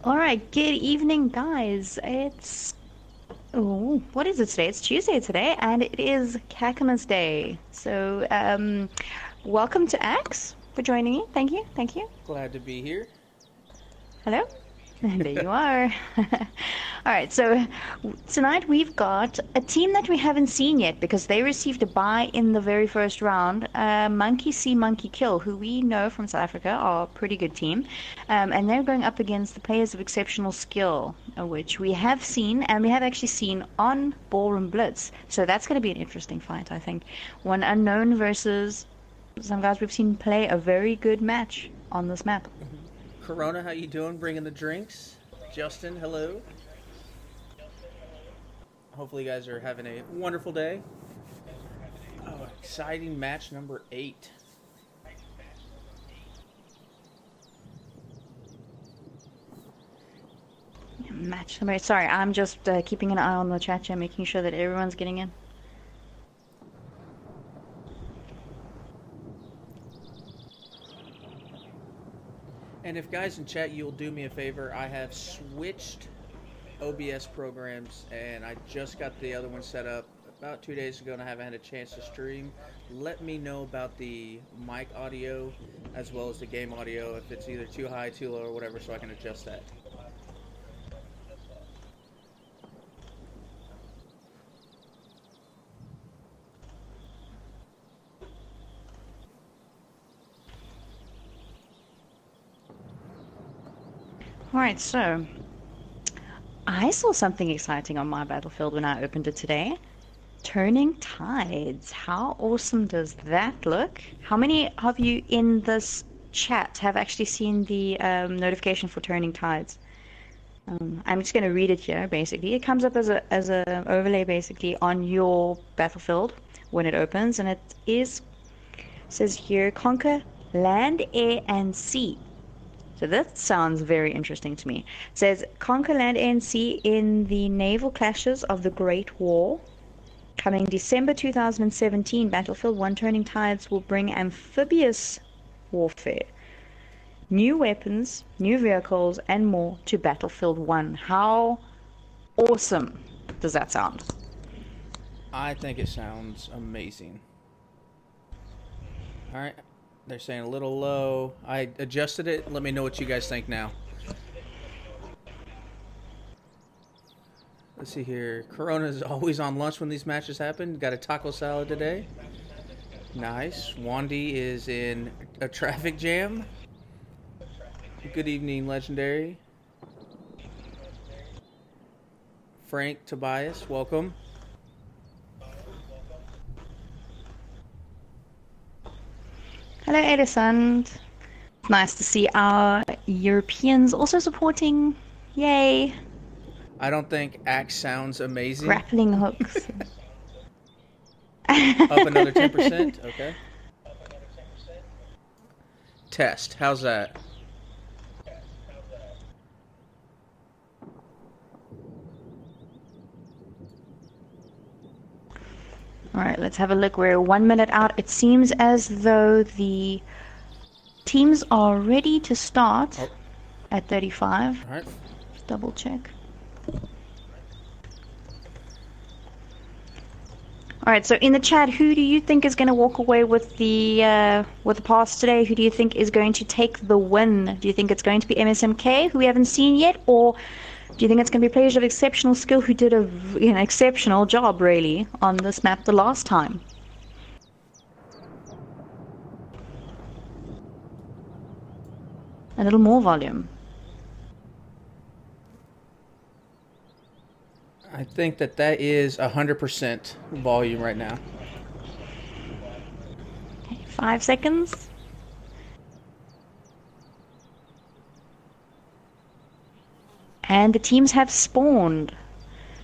All right, good evening, guys. What is it today? It's Tuesday today, and it is Kakamas Day. Welcome to Axe for joining me. Thank you, thank you. Glad to be here. Hello. And there you are. All right, so tonight we've got a team that we haven't seen yet because they received a bye in the very first round. Monkey See, Monkey Kill, who we know from South Africa are a pretty good team. And they're going up against the players of exceptional skill, which we have seen, and we have actually seen on Ballroom Blitz. So that's going to be an interesting fight, I think. One unknown versus some guys we've seen play a very good match on this map. Corona, how you doing? Bringing the drinks. Justin, hello. Hopefully you guys are having a wonderful day. Oh, exciting match number 8. Match number. Sorry, I'm just keeping an eye on the chat chat, making sure that everyone's getting in. And if guys in chat, you'll do me a favor. I have switched OBS programs, and I just got the other one set up about 2 days ago, and I haven't had a chance to stream. Let me know about the mic audio as well as the game audio, if it's either too high, too low, or whatever, so I can adjust that. Alright, so I saw something exciting on my battlefield when I opened it today. Turning tides. How awesome does that look? How many of you in this chat have actually seen the notification for turning tides? I'm just going to read it here, basically. It comes up as a overlay, basically, on your battlefield when it opens, and says here, conquer land, air, and sea. So that sounds very interesting to me. It says, conquer land, air, and sea in the naval clashes of the Great War. Coming December 2017, Battlefield 1 Turning Tides will bring amphibious warfare, new weapons, new vehicles, and more to Battlefield 1. How awesome does that sound? I think it sounds amazing. Alright, they're saying a little low. I adjusted it. Let me know what you guys think now. Let's see here. Corona's always on lunch when these matches happen. Got a taco salad today. Nice. Wandy is in a traffic jam. Good evening, Legendary. Frank, Tobias, welcome. Hello, Edison. Nice to see our Europeans also supporting. Yay. I don't think Axe sounds amazing. Grappling hooks. Up another 10%. Okay. Test. How's that? All right, let's have a look. We're 1 minute out. It seems as though the teams are ready to start at 35. All right. Just double check. All right, so in the chat, who do you think is going to walk away with the pass today? Who do you think is going to take the win? Do you think it's going to be MSMK, who we haven't seen yet, or do you think it's going to be players of exceptional skill who did an exceptional job, really, on this map the last time? A little more volume. I think that is 100% volume right now. Okay, 5 seconds. And the teams have spawned.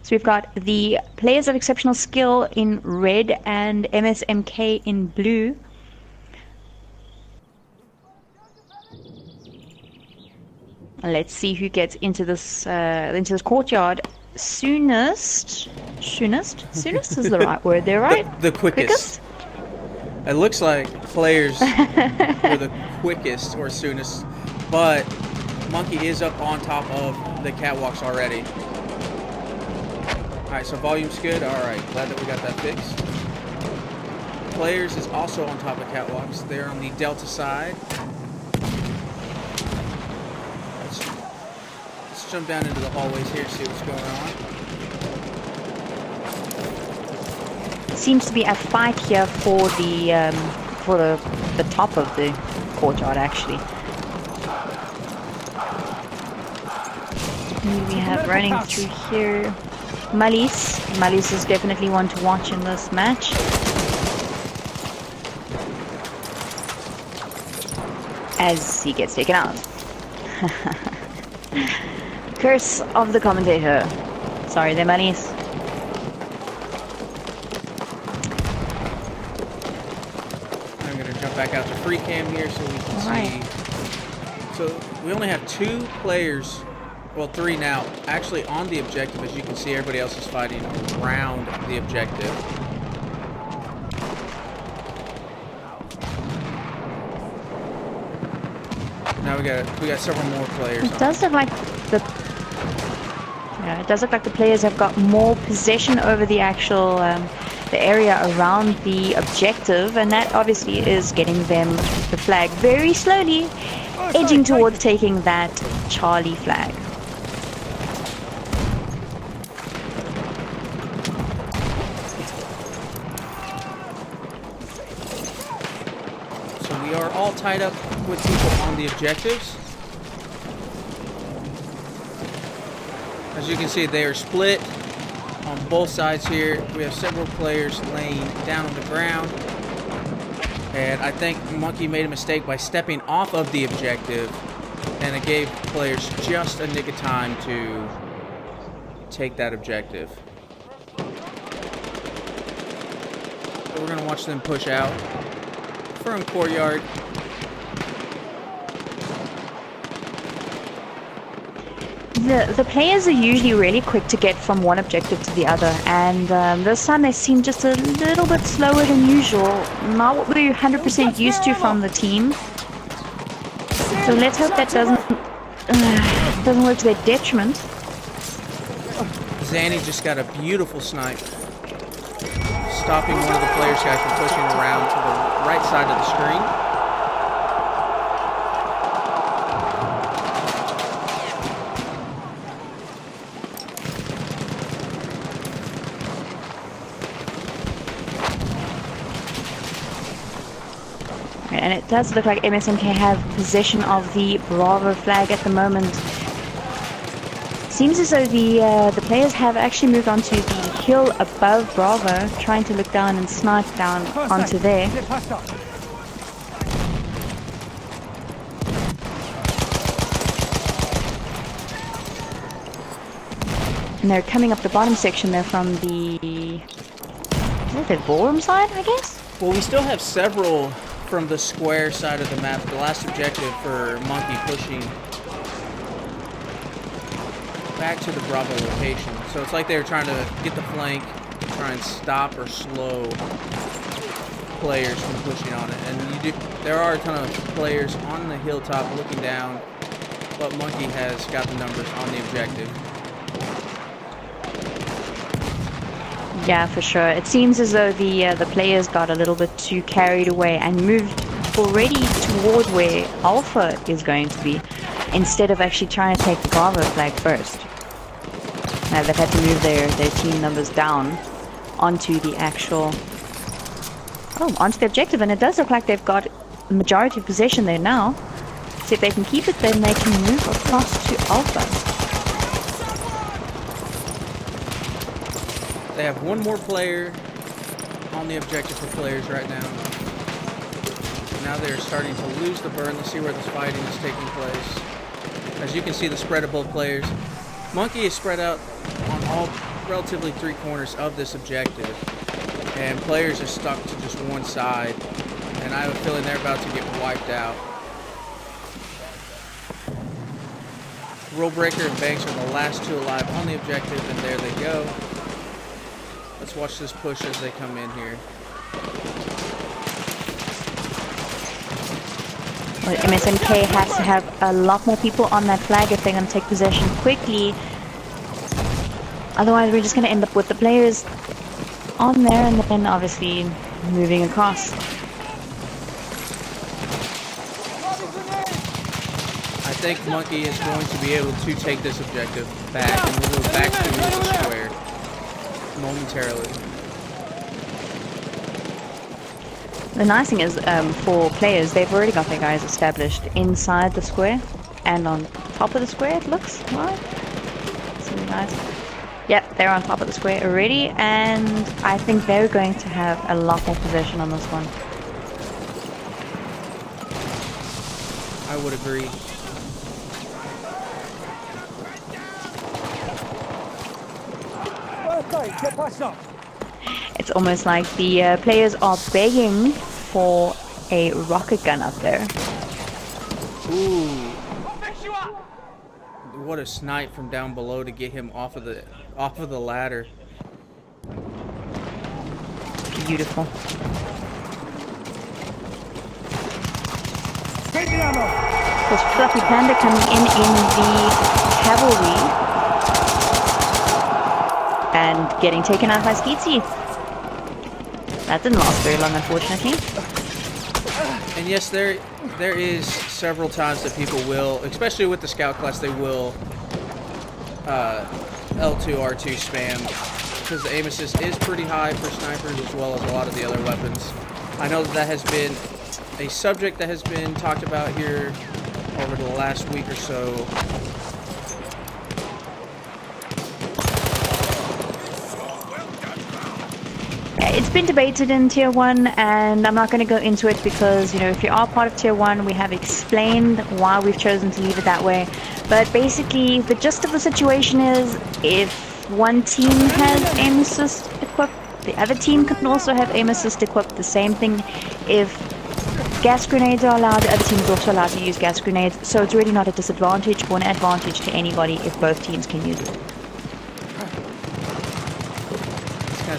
So we've got the players of exceptional skill in red and MSMK in blue. Let's see who gets into this courtyard soonest. Soonest is the right word there, right? The quickest. It looks like players were the quickest or soonest, but Monkey is up on top of the catwalks already. Alright, so volume's good. Alright, glad that we got that fixed. Players is also on top of catwalks. They're on the Delta side. Let's jump down into the hallways here, see what's going on. Seems to be a fight here for the top of the courtyard, actually. We have running through here Malise. Malise is definitely one to watch in this match. As he gets taken out. Curse of the commentator. Sorry there, Malise. I'm going to jump back out to free cam here so we can see. So we only have 2 players. Well, 3 now, actually on the objective. As you can see, everybody else is fighting around the objective. Now we got several more players. It does look like the players have got more possession over the actual the area around the objective, and that obviously is getting them the flag very slowly, edging towards taking that Charlie flag. We are all tied up with people on the objectives. As you can see, they are split on both sides here. We have several players laying down on the ground. And I think Monkey made a mistake by stepping off of the objective. And it gave players just a nick of time to take that objective. So we're going to watch them push out. From courtyard. The players are usually really quick to get from one objective to the other, and this time they seem just a little bit slower than usual. Not what we're 100% used to from the team. So let's hope that doesn't work to their detriment. Zanny just got a beautiful snipe, stopping one of the players guys from pushing around to the right side of the screen. And it does look like MSMK have possession of the Bravo flag at the moment. Seems as though the players have actually moved onto the hill above Bravo, trying to look down and snipe down onto there. And they're coming up the bottom section there from the ballroom side, I guess? Well, we still have several from the square side of the map. The last objective for Monkey pushing back to the Bravo location. So it's like they were trying to get the flank, try and stop or slow players from pushing on it. And there are a ton of players on the hilltop looking down, but Monkey has got the numbers on the objective. Yeah, for sure. It seems as though the players got a little bit too carried away and moved already toward where Alpha is going to be, instead of actually trying to take the Bravo flag first. Now they've had to move their team numbers down onto the onto the objective, and it does look like they've got the majority of possession there now. So if they can keep it, then they can move across to Alpha. They have one more player on the objective for players right now. Now they're starting to lose the burn. Let's see where this fighting is taking place. As you can see, the spread of both players. Monkey is spread out on all relatively 3 corners of this objective. And players are stuck to just one side. And I have a feeling they're about to get wiped out. Rule Breaker and Banks are the last 2 alive on the objective, and there they go. Let's watch this push as they come in here. Well, MSMK has to have a lot more people on that flag if they're going to take possession quickly. Otherwise, we're just going to end up with the players on there and then obviously moving across. I think Monkey is going to be able to take this objective back and we'll move back to the square momentarily. The nice thing is, for players, they've already got their guys established inside the square and on top of the square, it looks like. See the guys? Yep, they're on top of the square already, and I think they're going to have a lot more possession on this one. I would agree. It's almost like the players are begging for a rocket gun up there. Ooh. What a snipe from down below to get him off of the ladder. Beautiful. There's Fluffy Panda coming in the cavalry and getting taken out by Skeetsy. That didn't last very long, unfortunately. And yes, there is several times that people will, especially with the scout class, they will L2, R2 spam because the aim assist is pretty high for snipers as well as a lot of the other weapons. I know that has been a subject that has been talked about here over the last week or so. It's been debated in Tier 1, and I'm not going to go into it because, you know, if you are part of Tier 1, we have explained why we've chosen to leave it that way. But basically, the gist of the situation is, if one team has aim assist equipped, the other team can also have aim assist equipped. The same thing if gas grenades are allowed, the other team is also allowed to use gas grenades. So it's really not a disadvantage or an advantage to anybody if both teams can use it.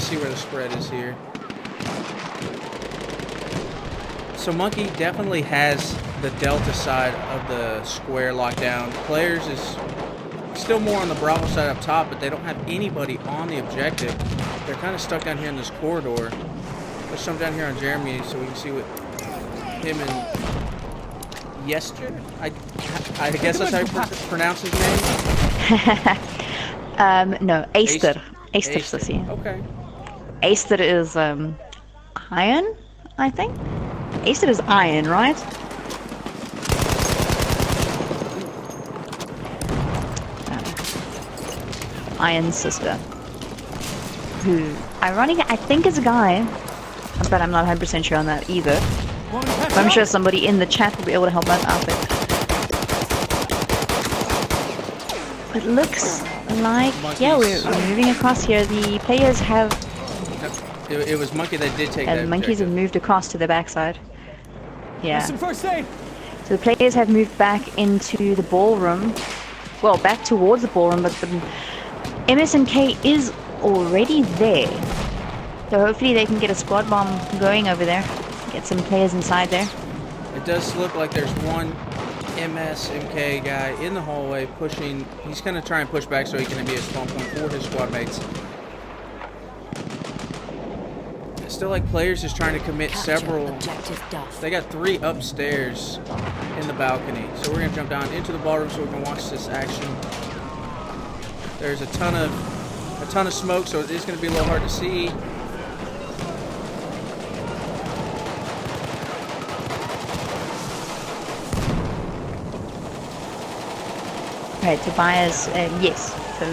See where the spread is here. So Monkey definitely has the Delta side of the square locked down. Players is still more on the Bravo side up top, but they don't have anybody on the objective. They're kind of stuck down here in this corridor. Let's jump down here on Jeremy so we can see what him and Yester, I guess that's how you pronounce his name? No, Aster. Aster Sissy. Okay. Aster is iron, I think. Aster is iron, right? Iron's sister, who, ironically, I think is a guy, but I'm not 100% sure on that either. But I'm sure somebody in the chat will be able to help us out there. It looks like, yeah, we're moving across here. The players have... It was Monkey that did take that. The monkeys have moved across to the backside. Yeah. Some first aid. So the players have moved back into the ballroom. Well, back towards the ballroom, but the MSMK is already there. So hopefully they can get a squad bomb going over there. Get some players inside there. It does look like there's one MSMK guy in the hallway pushing. He's going to try and push back so he can be a spawn point for his squad mates. Still like players is trying to commit several. They got 3 upstairs in the balcony. So we're going to jump down into the ballroom so we can watch this action. There's a ton of smoke, so it is going to be a little hard to see. Right, Tobias, yes. So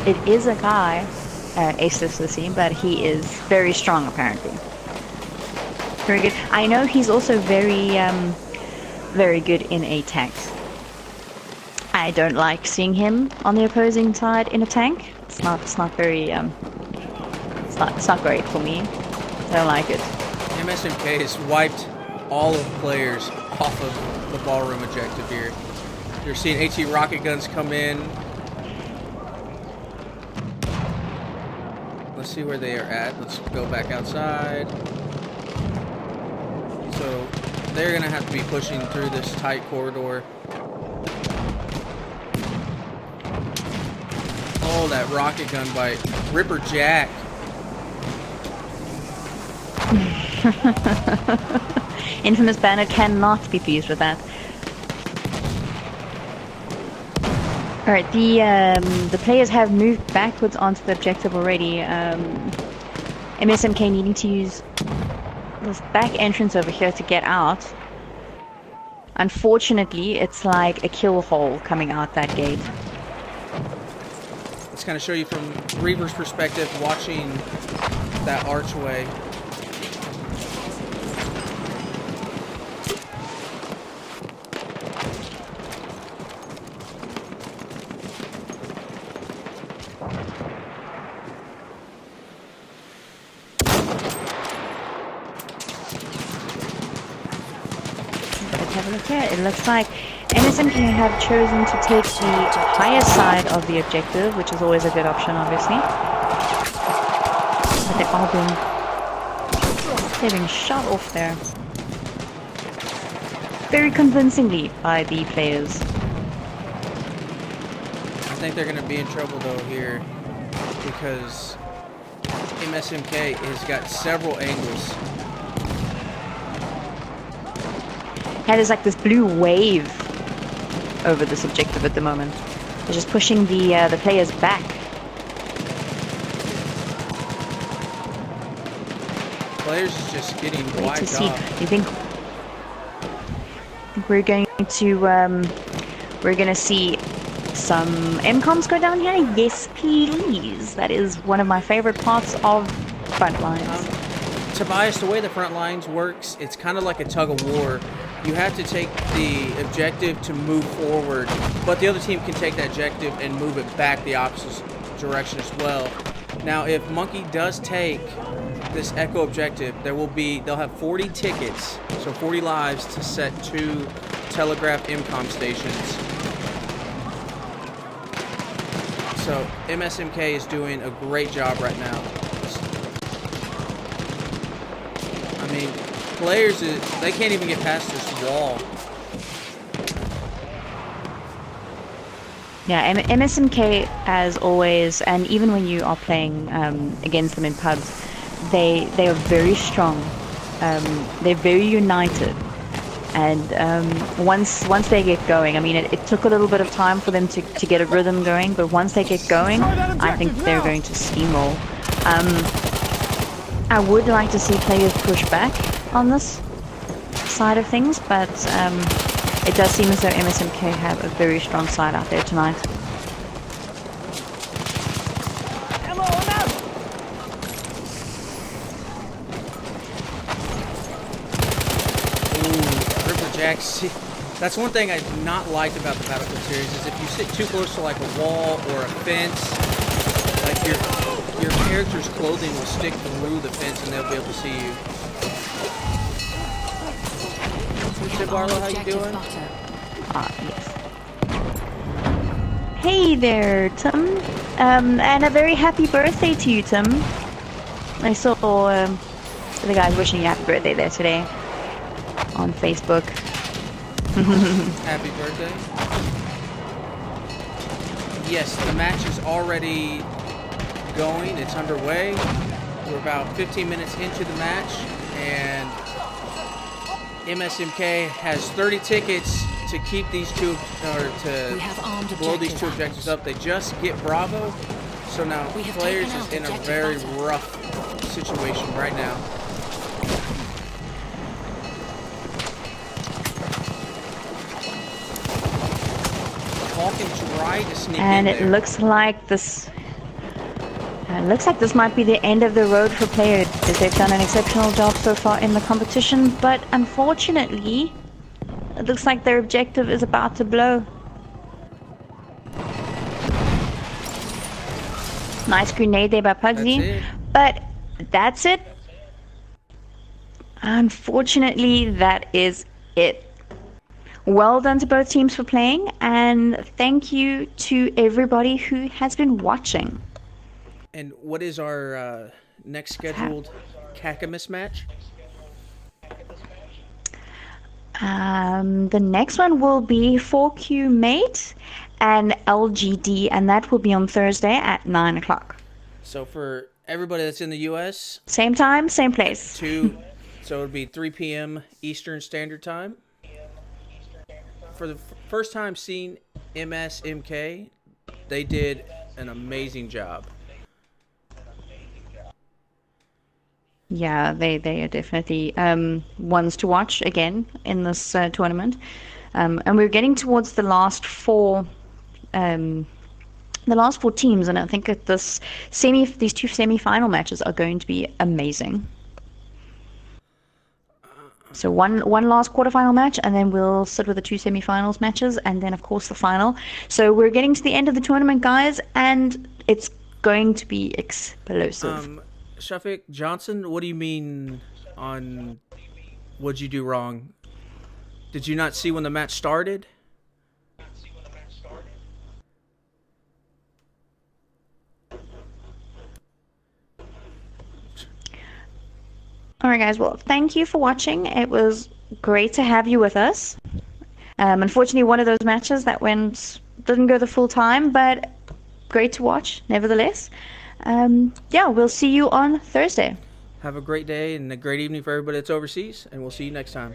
it is a guy. Aces the scene, but he is very strong apparently. Very good. I know he's also very good in a tank. I don't like seeing him on the opposing side in a tank. It's not very it's not great for me. I don't like it. MSMK has wiped all of the players off of the ballroom objective here. You're seeing AT rocket guns come in. Let's see where they are at. Let's go back outside. So they're gonna have to be pushing through this tight corridor. Oh, that rocket gun by Ripper Jack. Infamous Banner cannot be pleased with that. Alright, the players have moved backwards onto the objective already. MSMK needing to use this back entrance over here to get out. Unfortunately, it's like a kill hole coming out that gate. Let's kind of show you from Reaver's perspective, watching that archway. Have a look here. It looks like MSMK have chosen to take the higher side of the objective, which is always a good option, obviously. But they're being shot off there. Very convincingly by the players. I think they're going to be in trouble though here, because MSMK has got several angles. Yeah, there's like this blue wave over this objective at the moment. They're just pushing the players back. Players is just getting Wait to wiped see. off. Do you think we're going to see some MCOMs go down here? Yes, please. That is one of my favorite parts of Frontlines. Tobias, the way the Frontlines works, it's kind of like a tug of war. You have to take the objective to move forward, but the other team can take that objective and move it back the opposite direction as well. Now, if Monkey does take this Echo objective, they'll have 40 tickets, so 40 lives to set 2 telegraph MCOM stations. So MSMK is doing a great job right now. I mean, players, they can't even get past this wall. Yeah, MSMK, as always, and even when you are playing against them in pubs, they are very strong. They're very united, and once they get going, I mean, it took a little bit of time for them to get a rhythm going, but once they get going, I think they're going to steamroll. I would like to see players push back on this side of things, but it does seem as though MSMK have a very strong side out there tonight. Ooh, Ripper Jack. That's one thing I not liked about the Battlefield series is if you sit too close to like a wall or a fence, like your character's clothing will stick through the fence and they'll be able to see you. Hey Barlow, how you doing? Yes. Hey there, Tim. And a very happy birthday to you, Tim. I saw the guys wishing you happy birthday there today on Facebook. Happy birthday. Yes, the match is already going. It's underway. We're about 15 minutes into the match, and MSMK has 30 tickets to keep these two, or to blow these 2 objectives up. They just get Bravo, so now players is in a very rough situation right now. Falcon tried to sneak And in it there. looks like this might be the end of the road for players. They've done an exceptional job so far in the competition, but unfortunately, it looks like their objective is about to blow. Nice grenade there by Pugsy, but that's it. Unfortunately, that is it. Well done to both teams for playing, and thank you to everybody who has been watching. And what is our next scheduled Kakamas match? The next one will be 4Q Mate and LGD, and that will be on Thursday at 9 o'clock. So for everybody that's in the U.S., Same time, same place. two, so it would be 3 p.m. Eastern Standard Time. For the first time seeing MSMK, they did an amazing job. Yeah, they are definitely ones to watch again in this tournament. And we're getting towards um, the last four teams, and I think that these two semi-final matches are going to be amazing. So one last quarterfinal match, and then we'll sit with the two semi-finals matches, and then of course the final. So we're getting to the end of the tournament, guys, and it's going to be explosive. Um, Shafiq Johnson, what do you mean on what'd you do wrong? Did you not see when the match started? All right, guys. Well, thank you for watching. It was great to have you with us. Unfortunately, one of those matches that didn't go the full time, but great to watch nevertheless. Yeah, we'll see you on Thursday. Have a great day and a great evening for everybody that's overseas, and we'll see you next time.